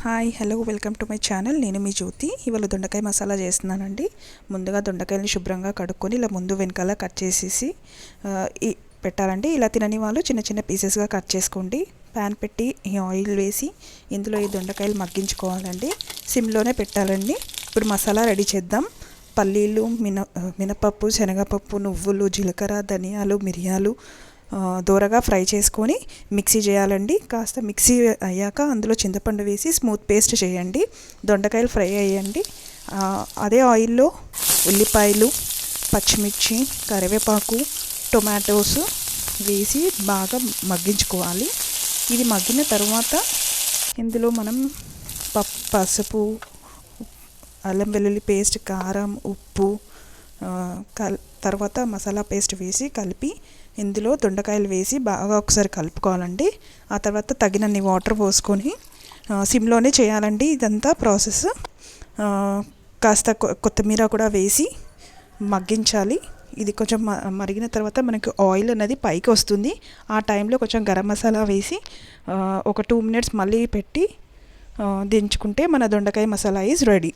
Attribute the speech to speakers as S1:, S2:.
S1: Hi hello welcome to my channel. నేను మీ జ్యోతి. ఇవాళ దొండకాయ మసాలా చేస్తున్నానండి. ముందుగా దొండకాయని శుభ్రంగా కడుక్కొని ఇలా ముందు వెనకాల కట్ చేసేసి పెట్టాలండి. ఇలా తినని వాళ్ళు చిన్న చిన్న పీసెస్గా కట్ చేసుకోండి. ప్యాన్ పెట్టి ఆయిల్ వేసి ఇందులో ఈ దొండకాయలు మగ్గించుకోవాలండి. సిమ్లోనే పెట్టాలండి. ఇప్పుడు మసాలా రెడీ చేద్దాం. పల్లీలు, మినపప్పు, శనగపప్పు, నువ్వులు, జీలకర్ర, ధనియాలు, మిరియాలు దోరగా ఫ్రై చేసుకొని మిక్సీ చేయాలండి. కాస్త మిక్సీ అయ్యాక అందులో చింతపండు వేసి స్మూత్ పేస్ట్ చేయండి. దొండకాయలు ఫ్రై అయ్యండి. అదే ఆయిల్లో ఉల్లిపాయలు, పచ్చిమిర్చి, కరివేపాకు, టొమాటోస్ వేసి బాగా మగ్గించుకోవాలి. ఇది మగ్గిన తర్వాత ఇందులో మనం పసుపు, అల్లం వెల్లుల్లి పేస్ట్, కారం, ఉప్పు, తర్వాత మసాలా పేస్ట్ వేసి కలిపి ఇందులో దొండకాయలు వేసి బాగా ఒకసారి కలుపుకోవాలండి. ఆ తర్వాత తగినన్ని వాటర్ పోసుకొని సిమ్లోనే చేయాలండి ఇదంతా ప్రాసెస్. కాస్త కొత్తిమీర కూడా వేసి మగ్గించాలి. ఇది కొంచెం మరిగిన తర్వాత మనకి ఆయిల్ అనేది పైకి వస్తుంది. ఆ టైంలో కొంచెం గరం మసాలా వేసి ఒక 2 minutes మళ్ళీ పెట్టి దించుకుంటే మన దొండకాయ మసాలా ఈజ్ రెడీ.